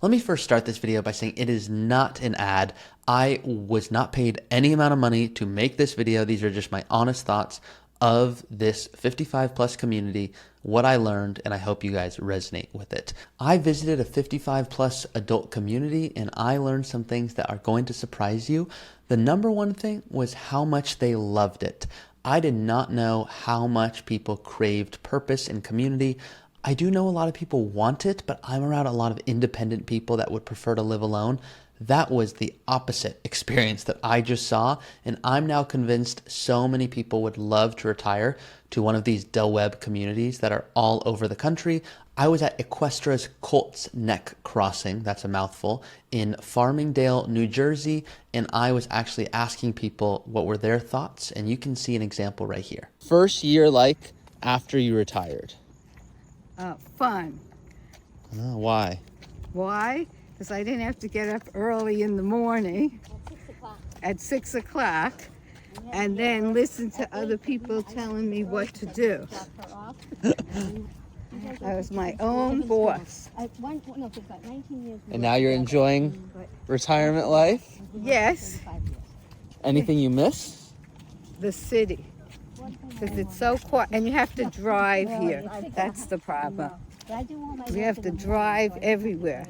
Let me first start this video by saying it is not an ad. I was not paid any amount of money to make this video. These are just my honest thoughts of this 55 plus community, what I learned, and I hope you guys resonate with it. I visited a 55 plus adult community and I learned some things that are going to surprise you. The number one thing was how much they loved it. I did not know how much people craved purpose and community. I do know a lot of people want it, but I'm around a lot of independent people that would prefer to live alone. That was the opposite experience that I just saw, and I'm now convinced so many people would love to retire to one of these Taublieb communities that are all over the country. I was at Equestra's Colts Neck Crossing, that's a mouthful, in Farmingdale, New Jersey, and I was actually asking people what were their thoughts, and you can see an example right here. First year like after you retired? Fun. Why? Why? Because I didn't have to get up early in the morning at 6 o'clock and then listen to other people telling me what to do. I was my own boss. And now you're enjoying retirement life? Yes, Anything you miss? the city. Because it's so quiet, and you have to drive here. That's the problem. We have to drive everywhere.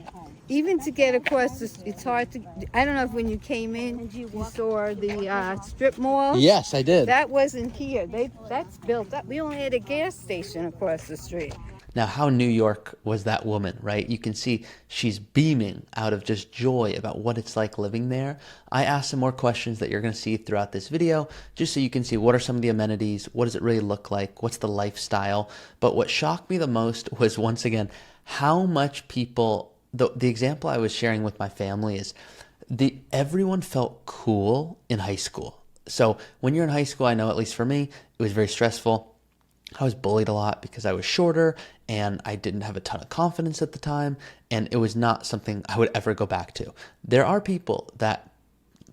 Even to get across this, it's hard to. I don't know if when you came in, you saw the strip mall. Yes, I did. That wasn't here. That's built up. We only had a gas station across the street. Now, how New York was that woman, right? You can see she's beaming out of just joy about what it's like living there. I asked some more questions that you're going to see throughout this video, just so you can see what are some of the amenities, what does it really look like, what's the lifestyle. But what shocked me the most was, once again, how much people, the example I was sharing with my family is everyone felt cool in high school. So when you're in high school, I know at least for me, it was very stressful. I was bullied a lot because I was shorter and I didn't have a ton of confidence at the time, and it was not something I would ever go back to. There are people that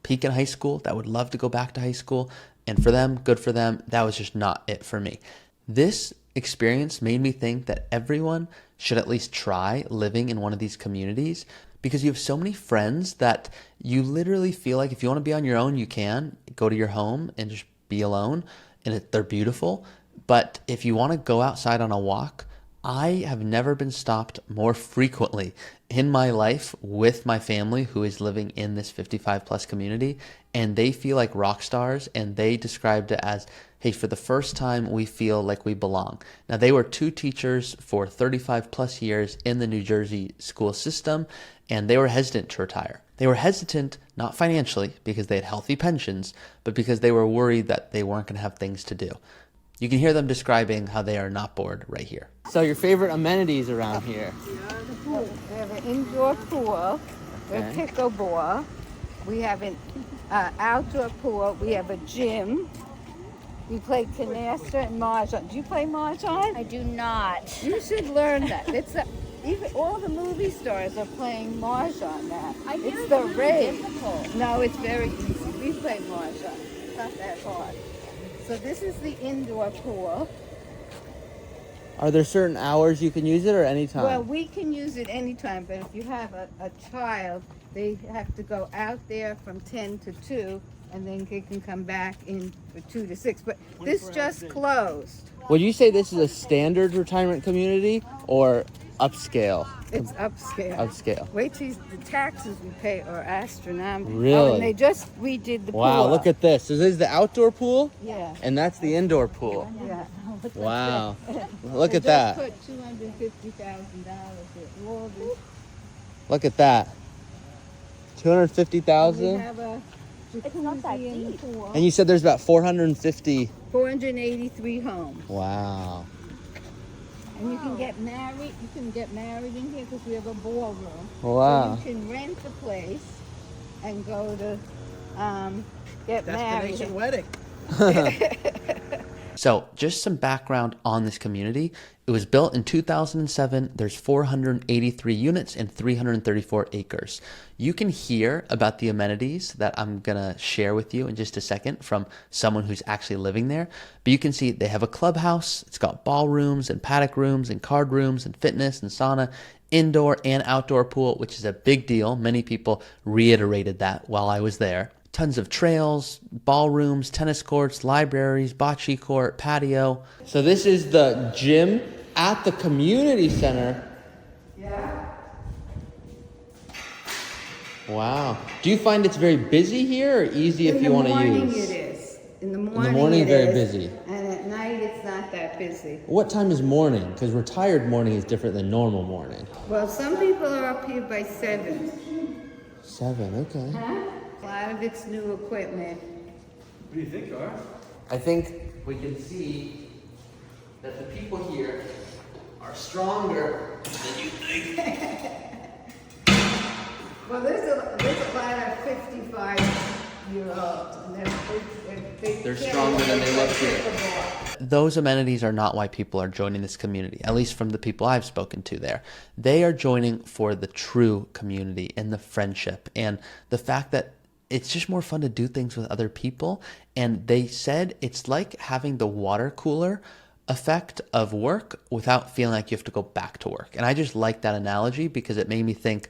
peak in high school that would love to go back to high school, and for them, good for them. That was just not it for me. This experience made me think that everyone should at least try living in one of these communities, because you have so many friends that you literally feel like if you want to be on your own, you can go to your home and just be alone, and they're beautiful. But if you want to go outside on a walk, I have never been stopped more frequently in my life with my family who is living in this 55 plus community, and they feel like rock stars, and they described it as, hey, for the first time, we feel like we belong. Now, they were two teachers for 35 plus years in the New Jersey school system, and they were hesitant to retire. They were hesitant, not financially, because they had healthy pensions, but because they were worried that they weren't going to have things to do. You can hear them describing how they are not bored right here. So your favorite amenities around here? We have an indoor pool, we have pickleball, we have an outdoor pool, we have a gym, we play canasta and mahjong. Do you play mahjong? I do not. You should learn that. Even all the movie stars are playing mahjong now. It's the rage. No, it's very easy. We play mahjong. It's not that hard. So this is the indoor pool. Are there certain hours you can use it or anytime? Well, we can use it anytime, but if you have a child, they have to go out there from 10 to 2, and then they can come back in for 2 to 6. But this just closed. Would you say this is a standard retirement community or upscale? It's upscale. Upscale. Wait till the taxes we pay are astronomical. Really? Oh, and they just redid the pool. Wow, look at this. So this is the outdoor pool? Yeah. And that's the indoor pool. Yeah. Wow. Look They at that. just put $250,000 in all this. Look at that. We 250,000? have a It's not that jacuzzi in the deep. pool. And you said there's about 450. 483 homes. Wow. And you can get married. You can get married in here because we have a ballroom. Wow. So you can rent the place and go to get married. Destination wedding. So just some background on this community. It was built in 2007. There's 483 units and 334 acres. You can hear about the amenities that I'm gonna share with you in just a second from someone who's actually living there. But you can see they have a clubhouse. It's got ballrooms and paddock rooms and card rooms and fitness and sauna, indoor and outdoor pool, which is a big deal. Many people reiterated that while I was there. Tons of trails, ballrooms, tennis courts, libraries, bocce court, patio. So this is the gym at the community center. Yeah. Wow. Do you find it's very busy here or easy if you want to use? In the morning it is. In the morning it very is, busy. And at night it's not that busy. What time is morning? Because retired morning is different than normal morning. Well, some people are up here by 7. 7, okay. Huh? A lot of it's new equipment. What do you think, Gar? I think we can see that the people here are stronger than you think. Well, there's a lot of 55-year-olds, and They're stronger than they look here. Those amenities are not why people are joining this community, at least from the people I've spoken to there. They are joining for the true community and the friendship and the fact that it's just more fun to do things with other people. And they said it's like having the water cooler effect of work without feeling like you have to go back to work. And I just like that analogy because it made me think,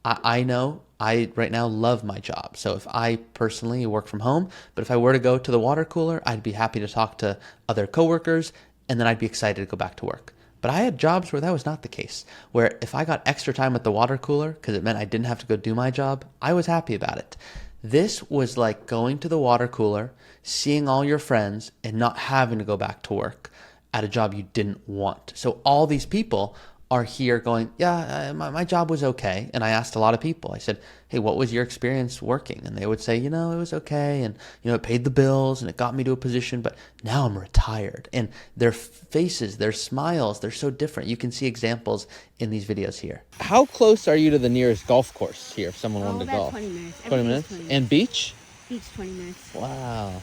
I know I right now love my job. So if I personally work from home, but if I were to go to the water cooler, I'd be happy to talk to other coworkers and then I'd be excited to go back to work. But I had jobs where that was not the case, where if I got extra time at the water cooler because it meant I didn't have to go do my job, I was happy about it. This was like going to the water cooler, seeing all your friends and not having to go back to work at a job you didn't want. So all these people are here going, yeah, my job was okay. And I asked a lot of people, I said, hey, what was your experience working? And they would say, it was okay. And, it paid the bills and it got me to a position, but now I'm retired. And their faces, their smiles, they're so different. You can see examples in these videos here. How close are you to the nearest golf course here if someone wanted to golf? 20 minutes. 20 minutes? And beach? Beach 20 minutes. Wow.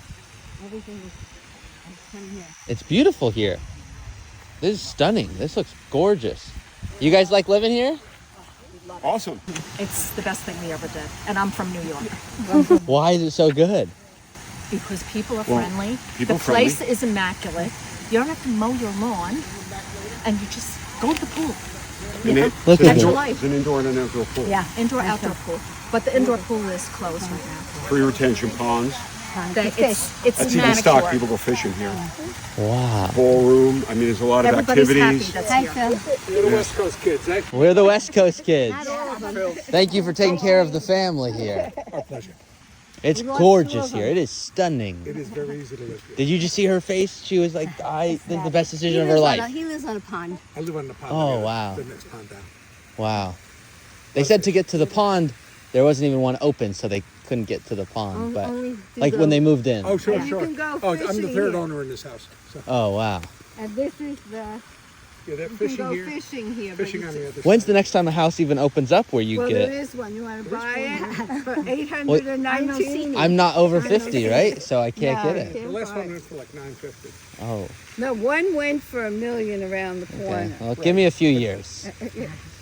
Everything is 20 here. It's beautiful here. This is stunning. This looks gorgeous. You guys like living here? Awesome. It's the best thing we ever did. And I'm from New York. Why is it so good? Because people are friendly. people The place is immaculate. You don't have to mow your lawn. And you just go to the pool. And it- Look it's at indoor- your life. It's an indoor and an outdoor pool. Yeah, indoor, outdoor pool. But the indoor pool is closed right now. 3 retention ponds. It's That's even stocked. People go fishing here. Wow. Ballroom. I mean, there's a lot of Everybody's activities. happy that's here. You're the West Coast kids, eh? We're the West Coast kids. Thank you for taking care of the family here. Our pleasure. It's gorgeous here. It is stunning. It is very easy to live here. Did you just see her face? She was like, this is the best decision of her life. He lives on a pond. I live on the pond. Oh, there. wow. The next pond down. Wow. They said to get to the pond, there wasn't even one open, so they couldn't get to the pond. But like when they moved in. Oh, sure, And you sure. can go Oh, I'm the fishing third here. owner in this house. So, Oh, wow. And this is the, yeah, they're you can fishing go here. fishing here. but Fishing on the it's- other When's side. the next time a house even opens up where you Well, there get... is one. You want to buy it for 819? I'm not over 50, right? So I can't No, get it. The last one went for like $950. Oh, No, one went for $1 million around the corner. okay. Well, give me a few years.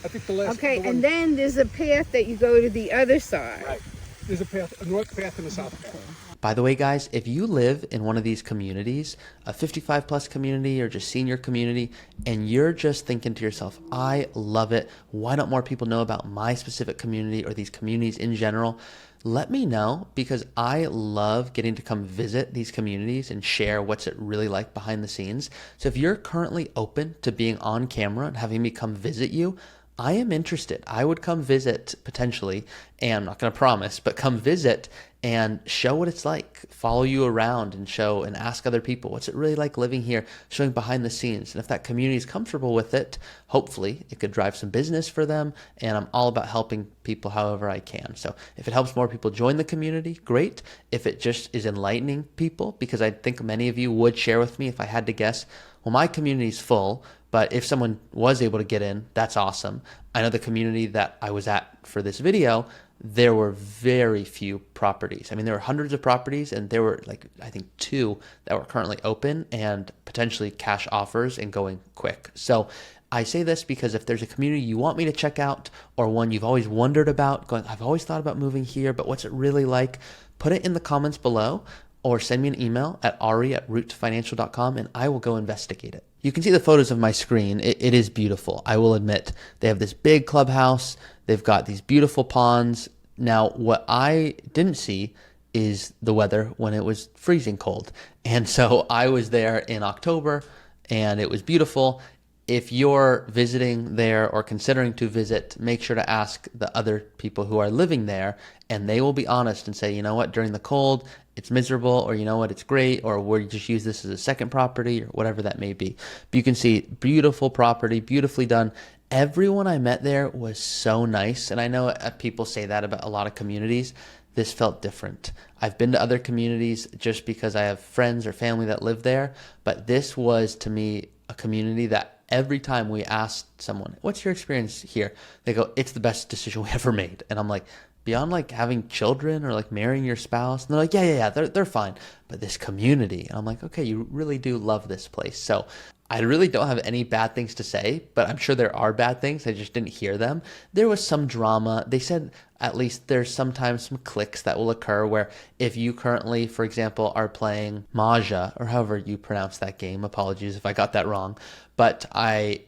I think the last. Okay, the one- and then there's a path that you go to the other side. Right. There's a path, a north path and a south path. By the way, guys, if you live in one of these communities, a 55 plus community or just senior community, and you're just thinking to yourself, I love it. Why don't more people know about my specific community or these communities in general? Let me know, because I love getting to come visit these communities and share what's it really like behind the scenes. So if you're currently open to being on camera and having me come visit you, I am interested. I would come visit potentially, and I'm not going to promise, but come visit and show what it's like, follow you around and show and ask other people, what's it really like living here, showing behind the scenes. And if that community is comfortable with it, hopefully it could drive some business for them. And I'm all about helping people however I can. So if it helps more people join the community, great. If it just is enlightening people, because I think many of you would share with me if I had to guess, well, my community's full, but if someone was able to get in, that's awesome. I know the community that I was at for this video, there were very few properties. I mean, there were hundreds of properties, and there were like, I think 2 that were currently open and potentially cash offers and going quick. So I say this because if there's a community you want me to check out, or one you've always wondered about, going, I've always thought about moving here, but what's it really like? Put it in the comments below, or send me an email at ari@rootfinancial.com, and I will go investigate it. You can see the photos of my screen. It is beautiful. I will admit, they have this big clubhouse. They've got these beautiful ponds. Now, what I didn't see is the weather when it was freezing cold. And so I was there in October, and it was beautiful. If you're visiting there or considering to visit, make sure to ask the other people who are living there, and they will be honest and say, you know what, during the cold, it's miserable, or you know what, it's great, or we just use this as a second property, or whatever that may be. But you can see beautiful property, beautifully done. Everyone I met there was so nice, and I know people say that about a lot of communities. This felt different. I've been to other communities just because I have friends or family that live there, but this was, to me, a community that every time we asked someone, what's your experience here? They go, it's the best decision we ever made. And I'm like, beyond like having children or like marrying your spouse? And they're like, yeah, they're fine. But this community, and I'm like, okay, you really do love this place. So I really don't have any bad things to say, but I'm sure there are bad things. I just didn't hear them. There was some drama. They said at least there's sometimes some cliques that will occur where if you currently, for example, are playing Mahjong, or however you pronounce that game, apologies if I got that wrong, but I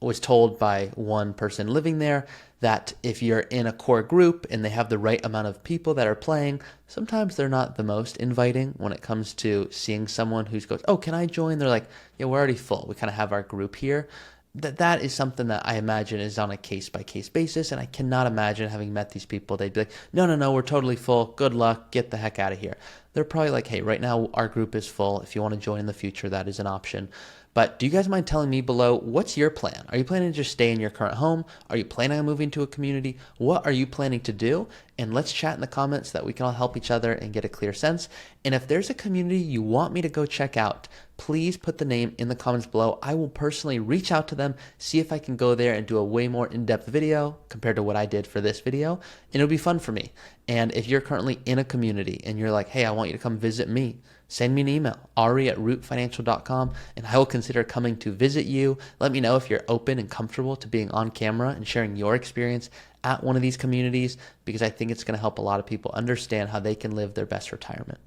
was told by one person living there that if you're in a core group and they have the right amount of people that are playing, sometimes they're not the most inviting when it comes to seeing someone who goes, oh, can I join? They're like, yeah, we're already full. We kind of have our group here. That is something that I imagine is on a case-by-case basis, and I cannot imagine having met these people. They'd be like, no, we're totally full. Good luck. Get the heck out of here. They're probably like, hey, right now our group is full. If you want to join in the future, that is an option. But do you guys mind telling me below, what's your plan? Are you planning to just stay in your current home? Are you planning on moving to a community? What are you planning to do? And let's chat in the comments so that we can all help each other and get a clear sense. And if there's a community you want me to go check out, please put the name in the comments below. I will personally reach out to them, see if I can go there and do a way more in-depth video compared to what I did for this video. And it'll be fun for me. And if you're currently in a community and you're like, hey, I want you to come visit me, send me an email, ari@rootfinancial.com, and I will consider coming to visit you. Let me know if you're open and comfortable to being on camera and sharing your experience at one of these communities, because I think it's going to help a lot of people understand how they can live their best retirement.